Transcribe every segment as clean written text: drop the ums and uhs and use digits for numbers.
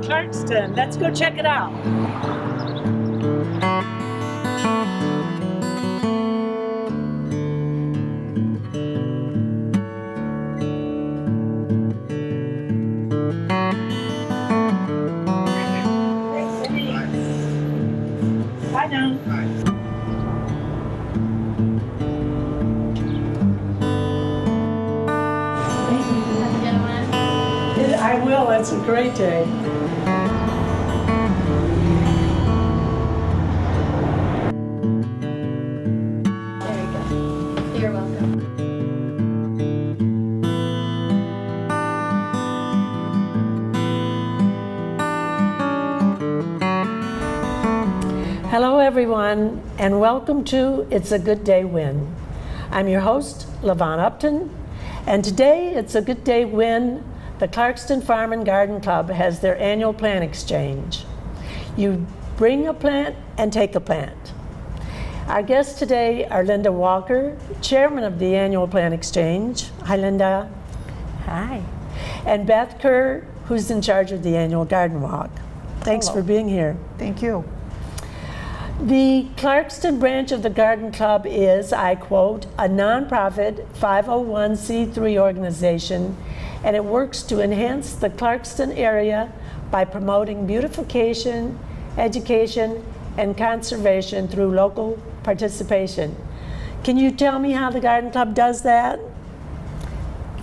in Clarkston. Let's go check it out. Bye now. I will. It's a great day. There you go. You're welcome. Hello, everyone, and welcome to It's a Good Day Win. I'm your host, LaVon Upton, and today it's a good day win. The Clarkston Farm and Garden Club has their annual plant exchange. You bring a plant and take a plant. Our guests today are Linda Walker, chairman of the annual plant exchange. Hi, Linda. Hi. And Beth Kerr, who's in charge of the annual garden walk. Thanks Hello. for being here. Thank you. The Clarkston branch of the Garden Club is, I quote, a nonprofit 501c3 organization, and it works to enhance the Clarkston area by promoting beautification, education, and conservation through local participation. Can you tell me how the Garden Club does that?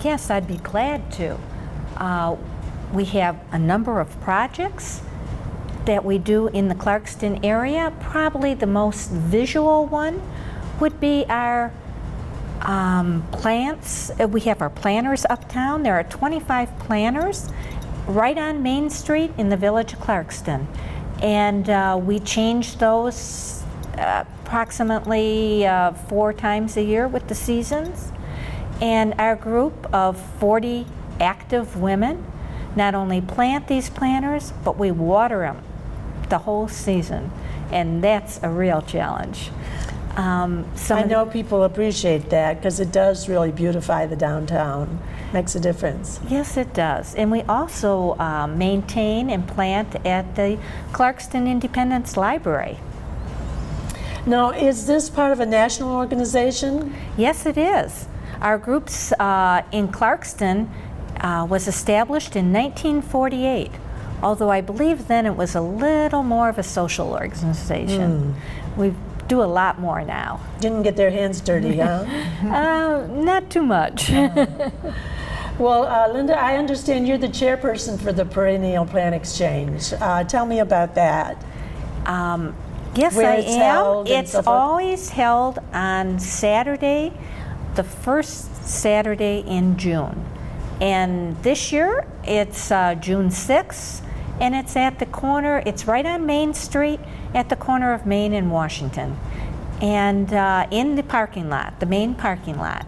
Yes, I'd be glad to. We have a number of projects that we do in the Clarkston area. Probably the most visual one would be our plants. We have our planters uptown. There are 25 planters right on Main Street in the village of Clarkston. And we change those approximately 4 times a year with the seasons. And our group of 40 active women not only plant these planters, but we water them the whole season. And that's a real challenge. I know people appreciate that because it does really beautify the downtown. Makes a difference. Yes, it does. And we also maintain and plant at the Clarkston Independence Library. Now, is this part of a national organization? Yes, it is. Our groups in Clarkston was established in 1948, although I believe then it was a little more of a social organization. We do a lot more now. Didn't get their hands dirty, huh? Not too much. Well, Linda, I understand you're the chairperson for the Perennial Plant Exchange. Tell me about that. Yes, Where I it's am. held and It's so forth. always held on Saturday, the first Saturday in June. And this year, it's June 6th, and it's at the corner, it's right on Main Street at the corner of Main and Washington. And in the parking lot, the main parking lot.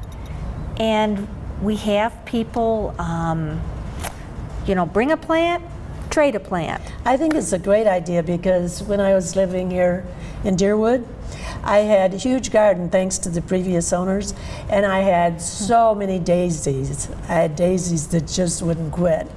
And we have people, bring a plant, trade a plant. I think it's a great idea because when I was living here in Deerwood, I had a huge garden thanks to the previous owners, and I had so many daisies. I had daisies that just wouldn't quit,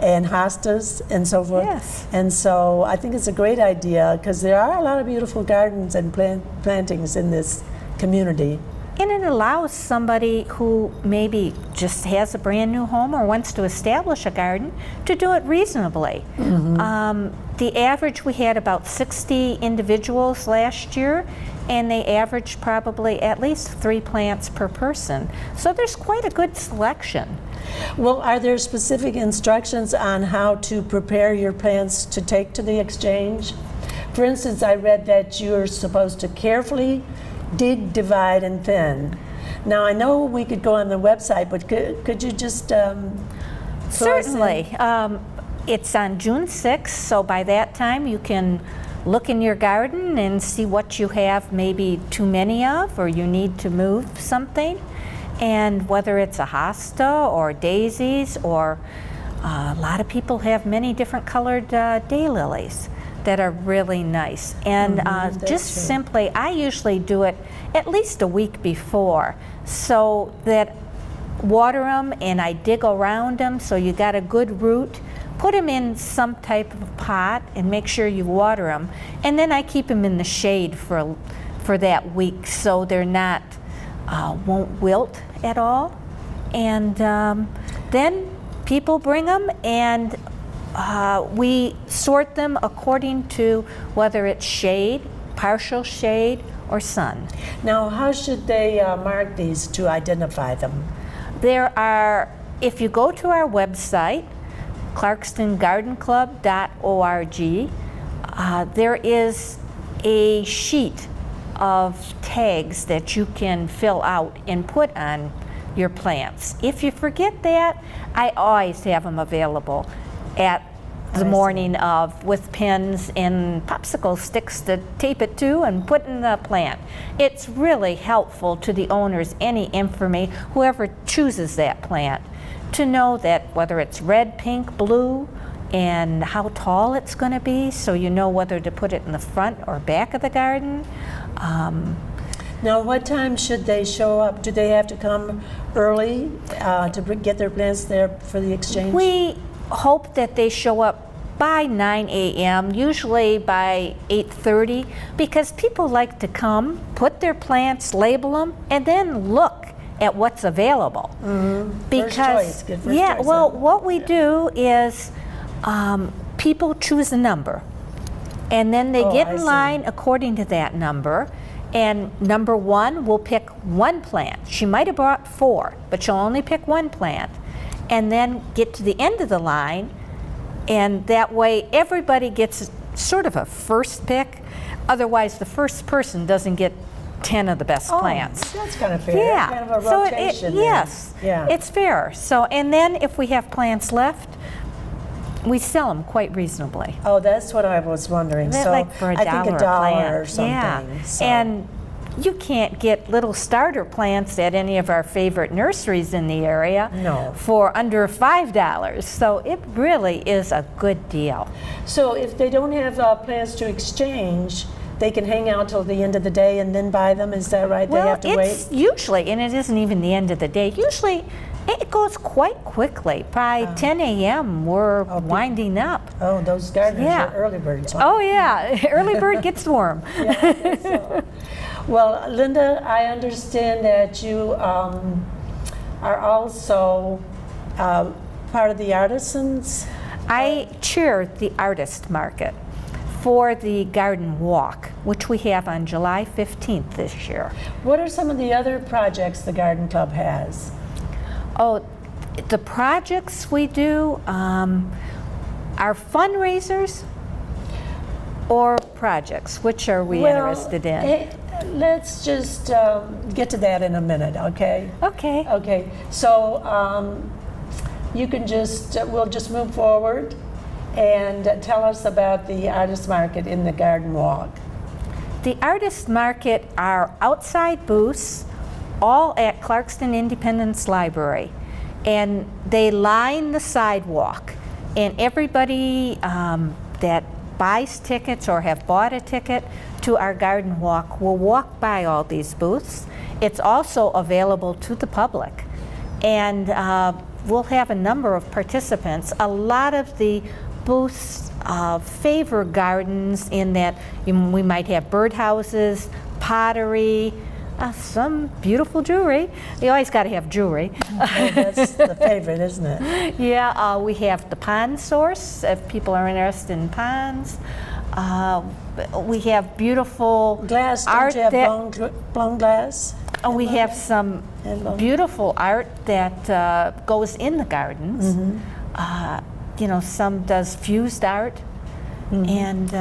and hostas and so forth. Yes. And so I think it's a great idea because there are a lot of beautiful gardens and plantings in this community. And it allows somebody who maybe just has a brand new home or wants to establish a garden to do it reasonably. The average, we had about 60 individuals last year, and they averaged probably at least 3 plants per person. So there's quite a good selection. Well, are there specific instructions on how to prepare your plants to take to the exchange? For instance, I read that you're supposed to carefully dig, divide, and thin. Now, I know we could go on the website, but could you just Certainly. It's on June 6th, so by that time you can look in your garden and see what you have maybe too many of, or you need to move something. And whether it's a hosta or daisies, or a lot of people have many different colored daylilies that are really nice. And just true. simply, I usually do it at least a week before, so that water them and I dig around them so you got a good root. put them in some type of pot and make sure you water them. And then I keep them in the shade for that week so they're not, won't wilt at all. And then people bring them and we sort them according to whether it's shade, partial shade, or sun. Now, how should they mark these to identify them? There are, if you go to our website, clarkstongardenclub.org, there is a sheet of tags that you can fill out and put on your plants. If you forget that, I always have them available at the morning of with pins and popsicle sticks to tape it to and put in the plant. It's really helpful to the owners, any information, whoever chooses that plant, to know that whether it's red, pink, blue, and how tall it's going to be, so you know whether to put it in the front or back of the garden. Now, what time should they show up? Do they have to come early to get their plants there for the exchange? We hope that they show up by 9 a.m., usually by 8:30, because people like to come, put their plants, label them, and then look at what's available. Because, first choice, good first yeah, choice, well, huh? what we do is people choose a number, and then they get I in see. line according to that number. And number one will pick one plant. She might have brought 4, but she'll only pick one plant. And then get to the end of the line, and that way everybody gets sort of a first pick. Otherwise, the first person doesn't get 10 of the best plants. That's kind of fair. Yeah. Kind of a So rotation. then. yes, Yeah. it's fair. So, and then if we have plants left, we sell them quite reasonably. Oh, that's what I was wondering. They're So like for I think $1 $1 plant. or something. Yeah. So. And you can't get little starter plants at any of our favorite nurseries in the area No. for under $5. So it really is a good deal. So if they don't have plans to exchange, they can hang out till the end of the day and then buy them. Is that right? Well, they have to it's wait. usually, and it isn't even the end of the day. Usually it goes quite quickly. By 10 a.m. we're winding up. Oh, those gardeners Yeah. are early birds. Huh? Oh yeah, early bird gets the worm. Yeah, I guess so. Well, Linda, I understand that you are also part of the artisans. I chair the artist market for the garden walk, which we have on July 15th this year. What are some of the other projects the Garden Club has? Oh, the projects we do are fundraisers or projects. Which are we interested in? Let's just get to that in a minute, okay? Okay. Okay, so you can just, we'll just move forward and tell us about the artist market in the garden walk. The artist market are outside booths, all at Clarkston Independence Library, and they line the sidewalk. And everybody that buys tickets or have bought a ticket to our garden walk will walk by all these booths. It's also available to the public, and we'll have a number of participants. A lot of the booths favor gardens in that we might have birdhouses, pottery, some beautiful jewelry. You always got to have jewelry. Oh, that's the favorite, isn't it? Yeah, we have the pond source, if people are interested in ponds. We have beautiful Glass, art don't you have that, blown glass? we have some And beautiful art that goes in the gardens. You know, some does fused art, and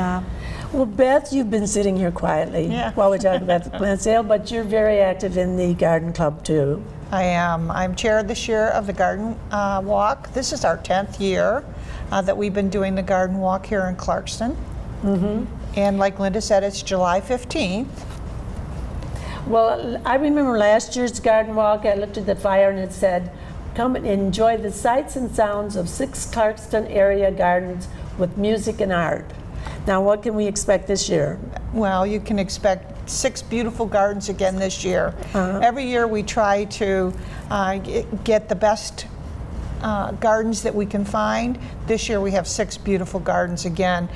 Well, Beth, you've been sitting here quietly while we're talking about the plant sale, but you're very active in the garden club too. I am. I'm chair this year of the garden walk. This is our 10th year that we've been doing the garden walk here in Clarkston. And like Linda said, it's July 15th. Well, I remember last year's garden walk, I looked at the flyer and it said, come and enjoy the sights and sounds of 6 Clarkston area gardens with music and art. Now, what can we expect this year? Well, you can expect 6 beautiful gardens again this year. Every year we try to get the best gardens that we can find. This year we have 6 beautiful gardens again.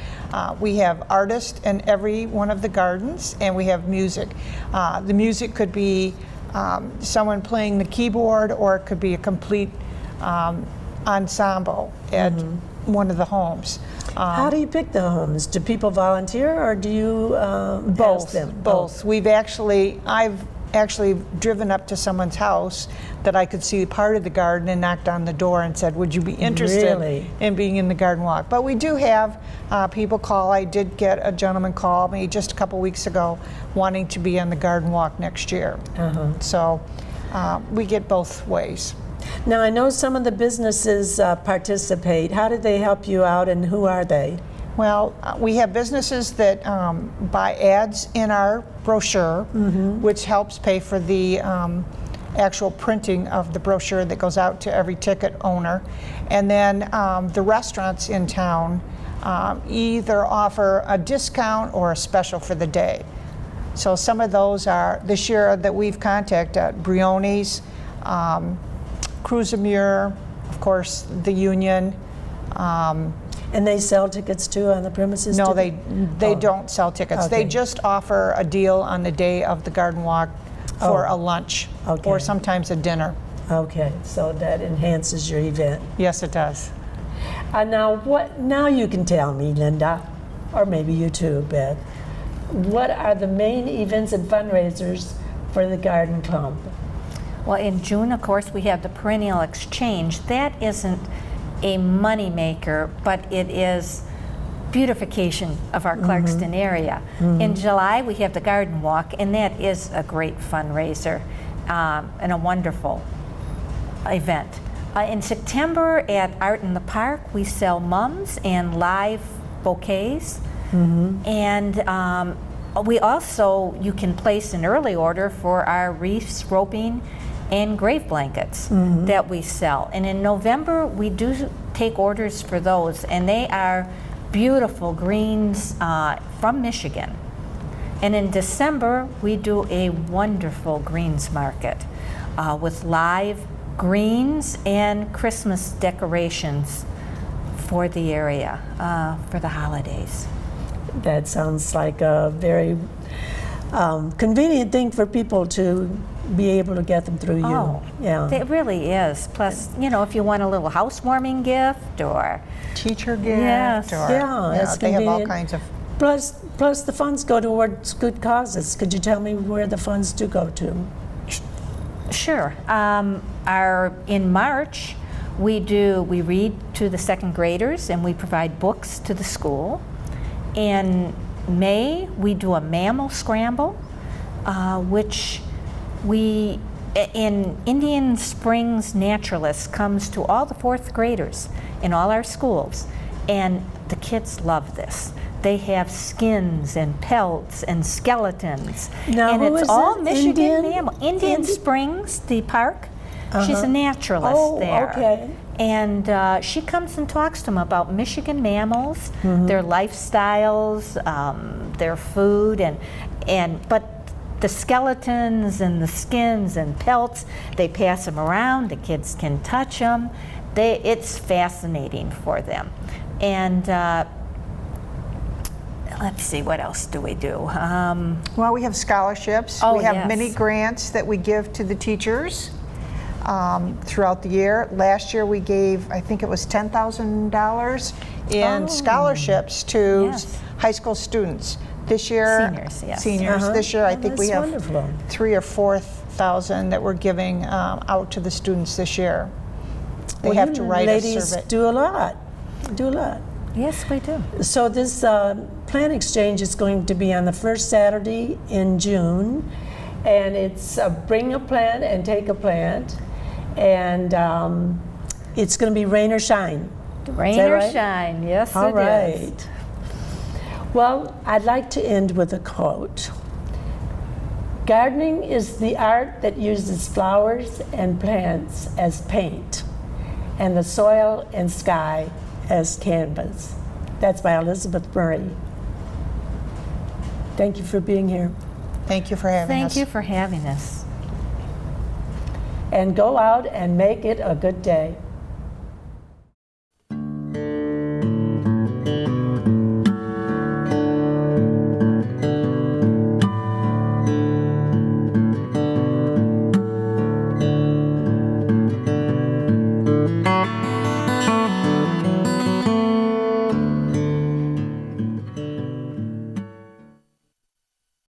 We have artists in every one of the gardens, and we have music. The music could be someone playing the keyboard, or it could be a complete ensemble at one of the homes. How do you pick the homes? Do people volunteer, or do you ask them? Both. I've actually driven up to someone's house that I could see part of the garden and knocked on the door and said, would you be interested in being in the garden walk? But we do have people call. I did get a gentleman call me just a couple weeks ago wanting to be on the garden walk next year. So we get both ways. Now, I know some of the businesses participate. How do they help you out, and who are they? Well, we have businesses that buy ads in our brochure, which helps pay for the actual printing of the brochure that goes out to every ticket owner. And then the restaurants in town either offer a discount or a special for the day. So some of those are, this year that we've contacted, Brioni's, Cruisamure, of course, the Union. And they sell tickets too on the premises? No, too? they don't sell tickets. Okay. They just offer a deal on the day of the garden walk for a lunch or sometimes a dinner. Okay, so that enhances your event. Yes, it does. Now you can tell me, Linda, or maybe you too, Beth, what are the main events and fundraisers for the Garden Club? Well, in June, of course, we have the perennial exchange. That isn't a money maker, but it is beautification of our Clarkston area. In July, we have the garden walk, and that is a great fundraiser and a wonderful event. In September at Art in the Park, we sell mums and live bouquets. And we also, you can place an early order for our wreaths, roping, and grave blankets that we sell. And in November, we do take orders for those, and they are beautiful greens from Michigan. And in December, we do a wonderful greens market with live greens and Christmas decorations for the area for the holidays. That sounds like a very convenient thing for people to be able to get them through you. Oh, yeah. It really is. Plus, you know, if you want a little housewarming gift or Teacher gift. Yes. Or, Yeah, they have all convenient. kinds of. Plus the funds go towards good causes. Could you tell me where the funds do go to? Sure. In March, we read to the second graders and we provide books to the school. In May, we do a mammal scramble, which in Indian Springs Naturalist comes to all the 4th graders in all our schools, and the kids love this. They have skins and pelts and skeletons, Now, and who it's is all it? Michigan mammal. Indian Springs, the park. She's a naturalist there. Okay. And she comes and talks to them about Michigan mammals, their lifestyles, their food, but the skeletons and the skins and pelts, they pass them around. The kids can touch them. It's fascinating for them. And let's see, what else do we do? Well, we have scholarships. Oh, we have yes. mini grants that we give to the teachers throughout the year. Last year we gave, I think it was $10,000 in scholarships to Yes. high school students. This year, Seniors, yes. seniors. This year, I think we That's have wonderful. 3,000 or 4,000 that we're giving out to the students this year. They Well, have you to write ladies a survey. do a lot. Do a lot. Yes, we do. So this plant exchange is going to be on the first Saturday in June, and it's bring a plant and take a plant, and it's going to be rain or shine. Rain that or right? shine, yes All it right. is. Well, I'd like to end with a quote. Gardening is the art that uses flowers and plants as paint, and the soil and sky as canvas. That's by Elizabeth Murray. Thank you for being here. Thank you for having us. Thank you for having us. And go out and make it a good day.